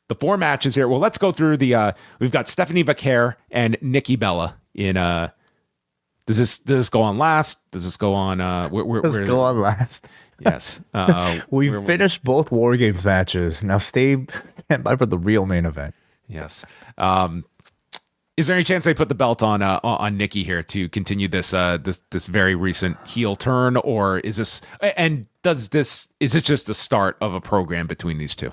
the 4 matches here. Well, let's go through the. We've got Stephanie Vaquer and Nikki Bella in. Does this go on last? Does this go on? Go on last. Yes. We finished both WarGames matches. Now stay by for the real main event. Yes. Is there any chance they put the belt on Nikki here to continue this this very recent heel turn, or is this is it just the start of a program between these two?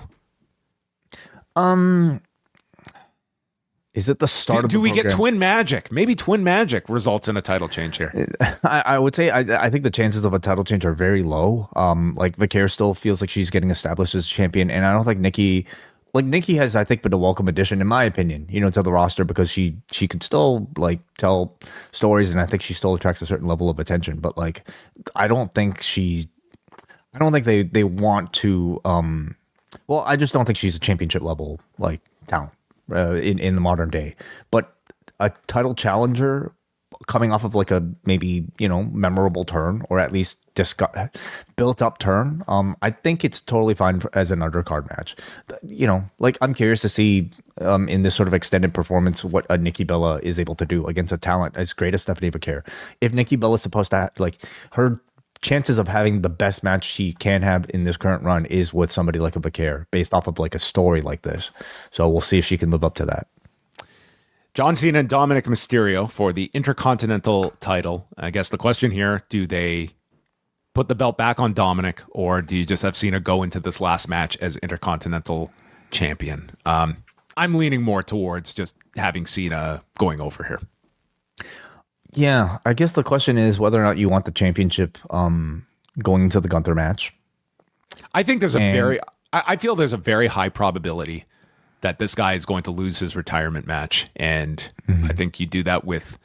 Is it the start of the program? Do we get twin magic? Maybe twin magic results in a title change here. I would say I think the chances of a title change are very low. Like Vaquer still feels like she's getting established as champion, and I don't think Nikki has, I think, been a welcome addition, in my opinion, to the roster, because she could still like tell stories, and I think she still attracts a certain level of attention. But like, I don't think they want to. Well, I just don't think she's a championship level like talent in the modern day. But a title challenger coming off of like a maybe memorable turn, or at least built up turn, I think it's totally fine as an undercard match. Like, I'm curious to see in this sort of extended performance what a Nikki Bella is able to do against a talent as great as Stephanie Vaquer. If Nikki Bella is supposed to like, her chances of having the best match she can have in this current run is with somebody like a Vaquer, based off of like a story like this. So we'll see if she can live up to that. John Cena and Dominic Mysterio for the Intercontinental title. I guess the question here, do they put the belt back on Dominic, or do you just have Cena go into this last match as Intercontinental champion? I'm leaning more towards just having Cena going over here. Yeah, I guess the question is whether or not you want the championship going into the Gunther match. I think I feel there's a very high probability that this guy is going to lose his retirement match. And I think you do that with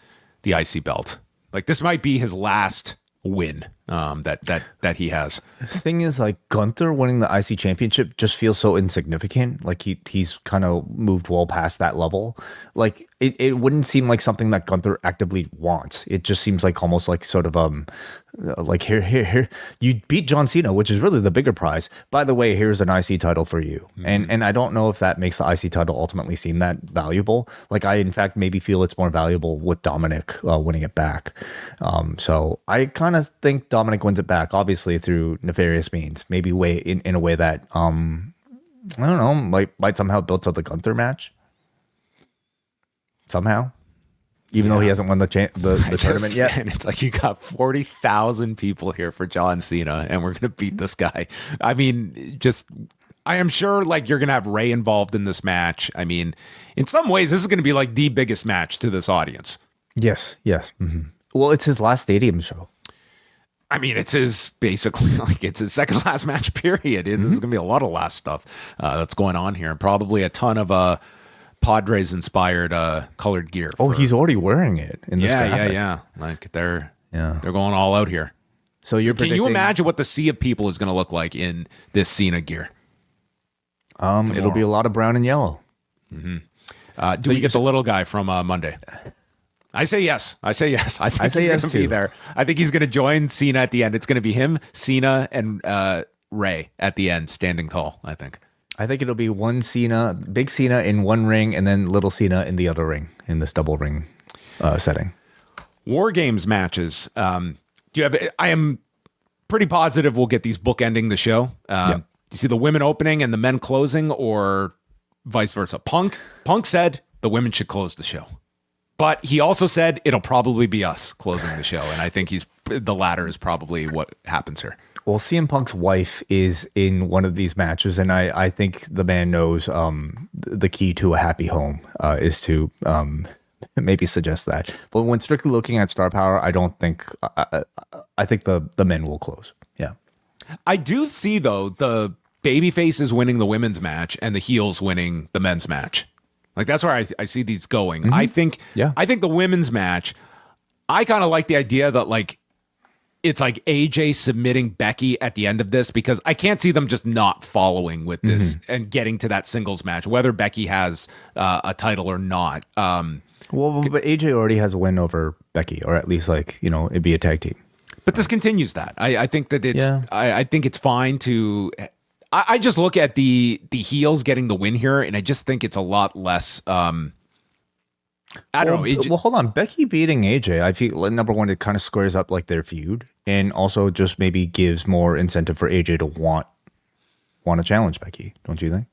the IC belt. Like, this might be his last win that he has. The thing is, like, Gunther winning the IC championship just feels so insignificant. Like, he's kind of moved well past that level. Like, it wouldn't seem like something that Gunther actively wants. It just seems like almost like sort of like here you beat John Cena, which is really the bigger prize. By the way, here's an IC title for you. And I don't know if that makes the IC title ultimately seem that valuable. Like, I in fact maybe feel it's more valuable with Dominic winning it back. So I kind of think Dominic wins it back, obviously through nefarious means, maybe in a way that I don't know, might somehow build to the Gunther match somehow, even though he hasn't won the tournament yet. And it's like, you got 40,000 people here for John Cena, and we're gonna beat this guy. I mean, I am sure like you're gonna have Ray involved in this match. I mean, in some ways, this is gonna be like the biggest match to this audience. Yes. Mm-hmm. Well, it's his last stadium show. I mean, it's his second last match period. There's going to be a lot of last stuff that's going on here. Probably a ton of Padres inspired colored gear. He's already wearing it in this graphic. Yeah. Like they're going all out here. So can you imagine what the sea of people is going to look like in this Cena gear? It'll be a lot of brown and yellow. Mm-hmm. Do we get the little guy from Monday? I say yes. I think he's going to be there. I think he's going to join Cena at the end. It's going to be him, Cena, and Ray at the end, standing tall, I think. I think it'll be one Cena, big Cena in one ring, and then little Cena in the other ring, in this double ring setting. WarGames matches. Do you have? I am pretty positive we'll get these bookending the show. Do you see the women opening and the men closing, or vice versa? Punk said the women should close the show. But he also said it'll probably be us closing the show. And I think the latter is probably what happens here. Well, CM Punk's wife is in one of these matches. And I think the man knows the key to a happy home is to maybe suggest that. But when strictly looking at star power, I don't think, I think the men will close. Yeah. I do see, though, the baby faces winning the women's match and the heels winning the men's match. Like, that's where I see these going. Mm-hmm. I think the women's match, I kind of like the idea that like it's like AJ submitting Becky at the end of this, because I can't see them just not following with this and getting to that singles match, whether Becky has a title or not. But AJ already has a win over Becky, or at least like, it'd be a tag team. But this continues that. I think that it's I think it's fine to I just look at the heels getting the win here, and I just think it's a lot less. I don't know. Well, hold on. Becky beating AJ, I feel number one, it kind of squares up like their feud, and also just maybe gives more incentive for AJ to want to challenge Becky. Don't you think?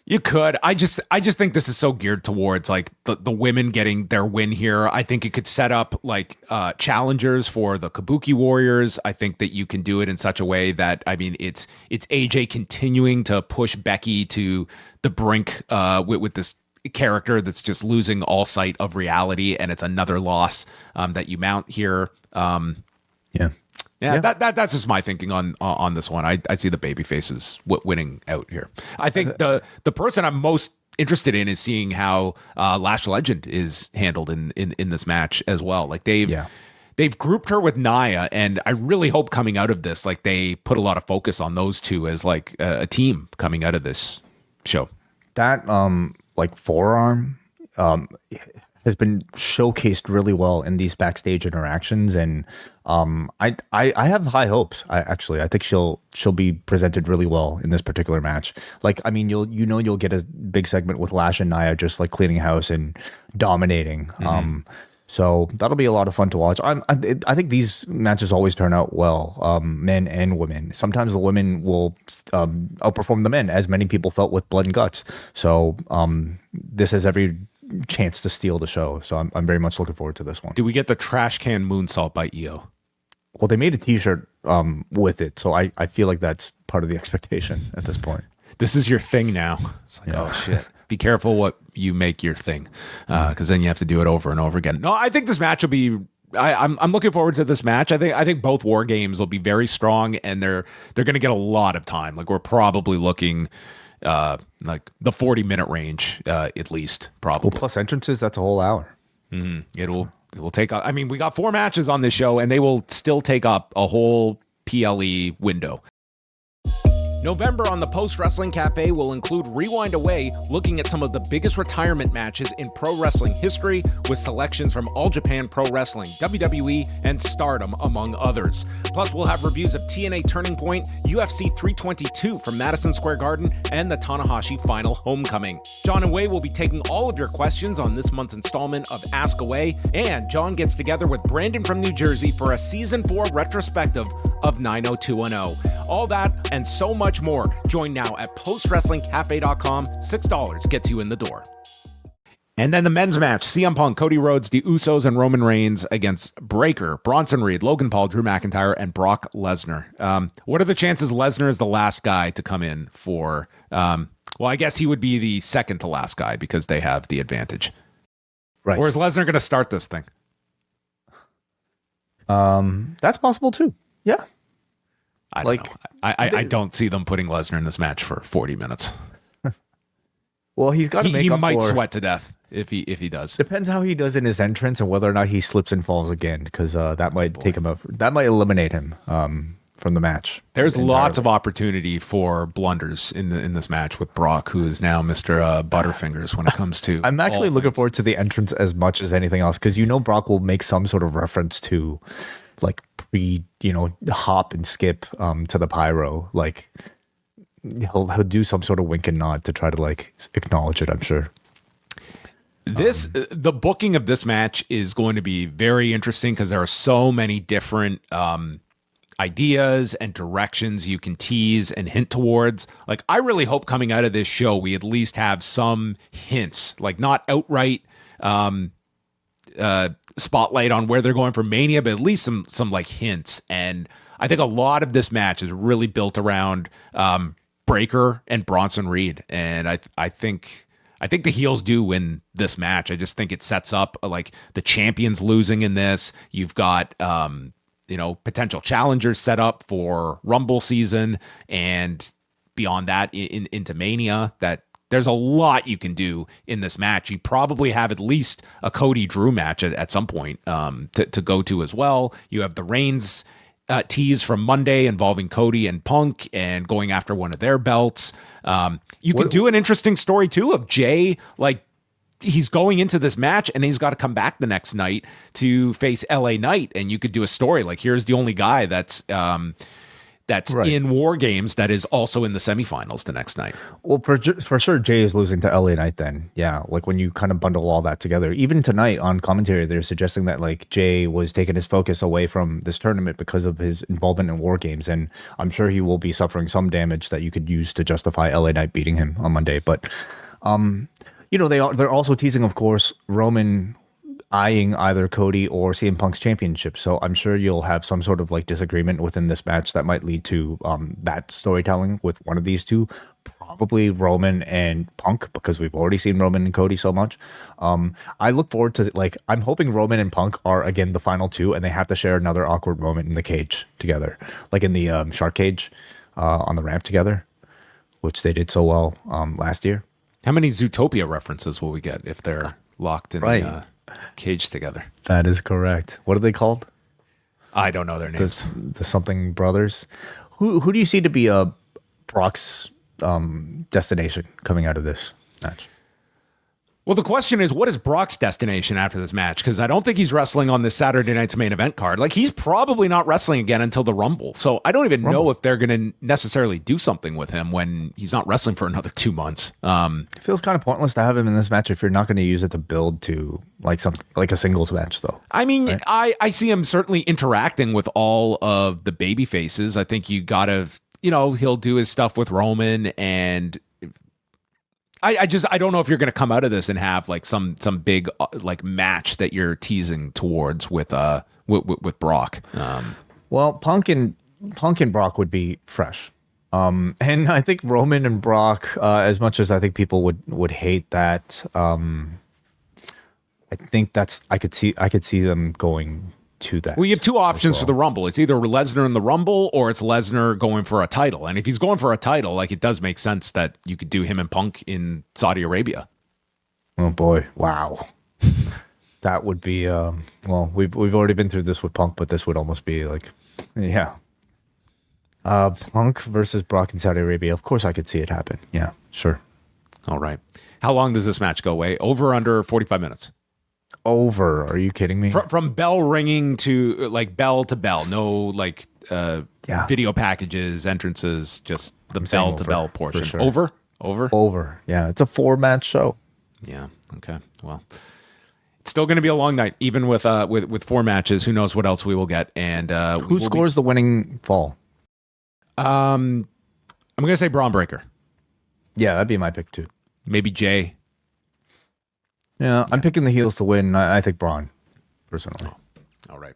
You could. I just think this is so geared towards like the women getting their win here. I think it could set up like challengers for the Kabuki Warriors. I think that you can do it in such a way that, I mean, it's AJ continuing to push Becky to the brink with this character that's just losing all sight of reality, and it's another loss that you mount here. Yeah, that's just my thinking on this one. I see the baby faces winning out here. I think the person I'm most interested in is seeing how Lash Legend is handled in this match as well. Like they've grouped her with Nia, and I really hope coming out of this, like they put a lot of focus on those two as like a team coming out of this show. That like forearm has been showcased really well in these backstage interactions, and I have high hopes. I think she'll be presented really well in this particular match. Like, I mean, you'll get a big segment with Lash and Nia just like cleaning house and dominating. Mm-hmm. So that'll be a lot of fun to watch. I think these matches always turn out well, men and women. Sometimes the women will outperform the men, as many people felt with Blood and Guts. So this has every chance to steal the show. So I'm very much looking forward to this one. Do we get the trash can moonsault by Io? Well, they made a t-shirt with it, so I feel like that's part of the expectation at this point. This is your thing now. It's like, oh shit. Be careful what you make your thing, because then you have to do it over and over again. No, I think this match will be. I'm looking forward to this match. I think both WarGames will be very strong, and they're going to get a lot of time. Like we're probably looking like the 40-minute range at least. Probably. Well, plus entrances, that's a whole hour. Mm-hmm. It will take. I mean, we got 4 matches on this show, and they will still take up a whole PLE window. November on the Post Wrestling Cafe will include Rewind Away, looking at some of the biggest retirement matches in pro wrestling history with selections from All Japan Pro Wrestling, WWE, and Stardom, among others. Plus, we'll have reviews of TNA Turning Point, UFC 322 from Madison Square Garden, and the Tanahashi Final Homecoming. John and Wei will be taking all of your questions on this month's installment of Ask Away, and John gets together with Brandon from New Jersey for a Season 4 retrospective of 90210. All that and so much more. Join now at postwrestlingcafe.com. $6 gets you in the door. And then the men's match, CM Punk, Cody Rhodes, the Usos, and Roman Reigns against Breakker, Bronson Reed, Logan Paul, Drew McIntyre, and Brock Lesnar. What are the chances Lesnar is the last guy to come in for... well, I guess he would be the second to last guy because they have the advantage. Right. Or is Lesnar going to start this thing? That's possible too. Yeah. I don't know. I don't see them putting Lesnar in this match for 40 minutes. Well, he's got to make he up might for... sweat to death if he does. Depends how he does in his entrance and whether or not he slips and falls again, because that might take him out. That might eliminate him from the match. There's lots of opportunity for blunders in this match with Brock, who is now Mr. Butterfingers when it comes to. I'm actually looking forward to the entrance as much as anything else, because Brock will make some sort of reference to like hop and skip to the pyro. Like he'll do some sort of wink and nod to try to like acknowledge it, I'm sure. The booking of this match is going to be very interesting because there are so many different ideas and directions you can tease and hint towards. Like, I really hope coming out of this show, we at least have some hints, like not outright spotlight on where they're going for Mania, but at least some like hints. And I think a lot of this match is really built around Breakker and Bronson Reed. And I think the heels do win this match. I just think it sets up like the champions losing in this. You've got, potential challengers set up for Rumble season and beyond that into Mania. That there's a lot you can do in this match. You probably have at least a Cody Drew match at some point to go to as well. You have the Reigns tease from Monday involving Cody and Punk and going after one of their belts. You could do an interesting story too of Jay, like he's going into this match and he's got to come back the next night to face LA Knight. And you could do a story like, here's the only guy that's that's in WarGames that is also in the semifinals the next night. Well, for sure, Jay is losing to LA Knight then. Yeah, like when you kind of bundle all that together. Even tonight on commentary, they're suggesting that like Jay was taking his focus away from this tournament because of his involvement in WarGames, and I'm sure he will be suffering some damage that you could use to justify LA Knight beating him on Monday. But, they're also teasing, of course, Roman eyeing either Cody or CM Punk's championship. So I'm sure you'll have some sort of like disagreement within this match that might lead to that storytelling with one of these two, probably Roman and Punk, because we've already seen Roman and Cody so much. I look forward to I'm hoping Roman and Punk are again the final two, and they have to share another awkward moment in the cage together, like in the shark cage on the ramp together, which they did so well last year. How many Zootopia references will we get if they're locked in the cage together? That is correct. What are they called? I don't know their names. The something brothers. Who do you see to be Brock's destination coming out of this match? Well, the question is, what is Brock's destination after this match? Because I don't think he's wrestling on this Saturday night's main event card. Like, he's probably not wrestling again until the Rumble. So I don't even know if they're going to necessarily do something with him when he's not wrestling for another 2 months. It feels kind of pointless to have him in this match if you're not going to use it to build to like a singles match, though. I mean, right? I see him certainly interacting with all of the baby faces. I think you got to, he'll do his stuff with Roman, and I don't know if you're going to come out of this and have like some big like match that you're teasing towards with Brock. Well, Punk and Brock would be fresh. And I think Roman and Brock, as much as I think people would hate that, I think I could see them going to that. Well, you have two options for the Rumble. It's either Lesnar in the Rumble or it's Lesnar going for a title. And if he's going for a title, like, it does make sense that you could do him and Punk in Saudi Arabia. Oh boy, wow. That would be well, we've already been through this with Punk, but this would almost be like, yeah. Punk versus Brock in Saudi Arabia. Of course I could see it happen. Yeah, sure. All right. How long does this match go away? Over, under 45 minutes? Over. Are you kidding me? From bell ringing to like bell to bell. No like video packages, entrances, just the bell to bell portion. Sure. Over. Yeah, it's a 4-match show. Yeah. Okay. Well, it's still going to be a long night, even with 4 matches. Who knows what else we will get? And who scores the winning fall? I'm going to say Braun Breaker. Yeah, that'd be my pick too. Maybe Jay. Yeah, I'm picking the heels to win. I think Braun, personally. All right.